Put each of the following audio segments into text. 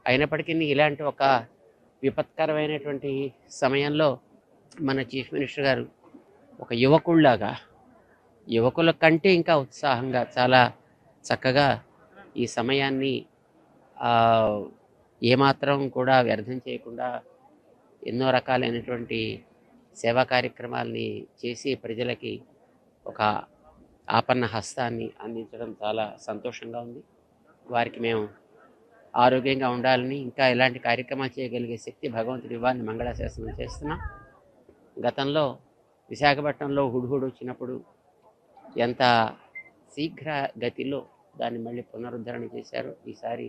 అయినప్పటికీ ఇలాంటి ఒక విపత్కరమైనటువంటి సమయంలో మన చీఫ్ మినిస్టర్ గారు ఒక యువకుల్లాగా యువకుల కంటే ఇంకా ఉత్సాహంగా చాలా చక్కగా ఈ సమయాన్ని ఆ, ఏమాత్రం కూడా వ్యర్థం చేయకుండా ఎన్నో రకాలైనటువంటి సేవా కార్యక్రమాల్ని చేసి ప్రజలకి ఒక ఆపన్న హస్తాన్ని అందించడం చాలా సంతోషంగా ఉంది. వారికి మేము ఆరోగ్యంగా ఉండాలని, ఇంకా ఇలాంటి కార్యక్రమాలు చేయగలిగే శక్తి భగవంతుడు ఇవ్వాలని మంగళాశాసనం చేస్తున్నాం. గతంలో విశాఖపట్నంలో హుడ్హుడ్ వచ్చినప్పుడు ఎంత శీఘ్ర గతిలో దాన్ని మళ్ళీ పునరుద్ధరణ చేశారు. ఈసారి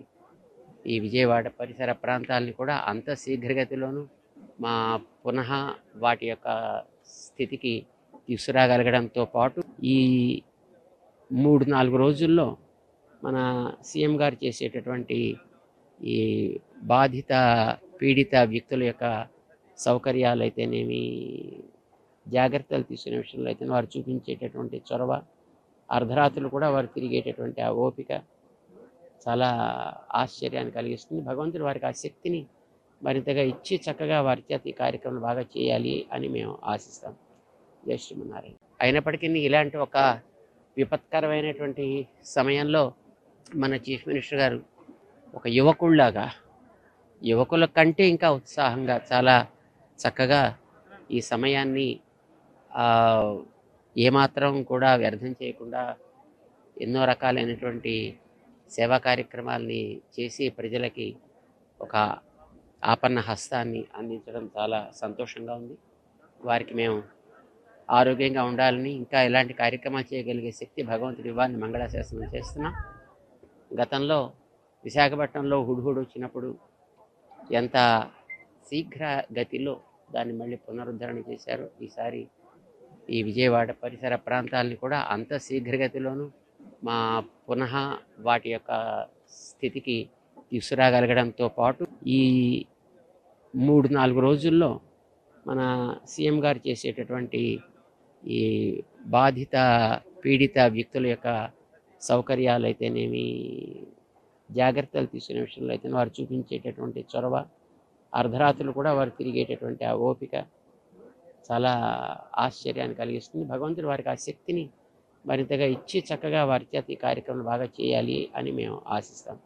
ఈ విజయవాడ పరిసర ప్రాంతాలని కూడా అంత శీఘ్రగతిలోనూ మా పునః వాటి యొక్క స్థితికి తీసుకురాగలగడంతో పాటు ఈ 3-4 రోజుల్లో మన సీఎం గారు చేసేటటువంటి ఈ బాధిత పీడిత వ్యక్తుల యొక్క సౌకర్యాలు అయితేనేమి, జాగ్రత్తలు తీసుకునే విషయంలో అయితే వారు చూపించేటటువంటి చొరవ, అర్ధరాత్రులు కూడా వారు తిరిగేటటువంటి ఆ ఓపిక చాలా ఆశ్చర్యాన్ని కలిగిస్తుంది. భగవంతుడు వారికి ఆ శక్తిని మరింతగా ఇచ్చి చక్కగా వారి చేత ఈ కార్యక్రమం బాగా చేయాలి అని మేము ఆశిస్తాం. జై శ్రీమన్నారాయణ. అయినప్పటికీ ఇలాంటి ఒక విపత్కరమైనటువంటి సమయంలో మన చీఫ్ మినిస్టర్ గారు ఒక యువకుల్లాగా యువకుల కంటే ఇంకా ఉత్సాహంగా చాలా చక్కగా ఈ సమయాన్ని ఏమాత్రం కూడా వ్యర్థం చేయకుండా ఎన్నో రకాలైనటువంటి సేవా కార్యక్రమాల్ని చేసి ప్రజలకి ఒక ఆపన్న హస్తాన్ని అందించడం చాలా సంతోషంగా ఉంది. వారికి మేము ఆరోగ్యంగా ఉండాలని, ఇంకా ఇలాంటి కార్యక్రమాలు చేయగలిగే శక్తి భగవంతుడు ఇవ్వాలని మంగళాశాసనం చేస్తున్నాం. గతంలో విశాఖపట్నంలో హుడ్హుడ్ వచ్చినప్పుడు ఎంత శీఘ్ర గతిలో దాన్ని మళ్ళీ పునరుద్ధరణ చేశారు. ఈసారి ఈ విజయవాడ పరిసర ప్రాంతాలని కూడా అంత శీఘ్రగతిలోనూ మా పునః వాటి యొక్క స్థితికి తీసుకురాగలగడంతో పాటు ఈ 3-4 రోజుల్లో మన సీఎం గారు చేసేటటువంటి ఈ బాధిత పీడిత వ్యక్తుల యొక్క సౌకర్యాలు అయితేనేమి, జాగ్రత్తలు తీసుకునే విషయంలో అయితే వారు చూపించేటటువంటి చొరవ, అర్ధరాత్రులు కూడా వారు తిరిగేటటువంటి ఆ ఓపిక చాలా ఆశ్చర్యాన్ని కలిగిస్తుంది. భగవంతుడు వారికి ఆ శక్తిని మరింతగా ఇచ్చి చక్కగా వారి చేత ఈ కార్యక్రమం బాగా చేయాలి అని మేము ఆశిస్తాం.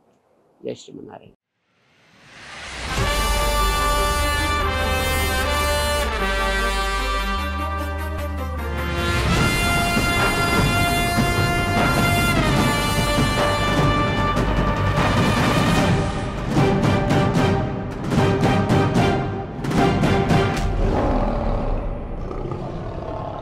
జై శ్రీమన్నారాయణ.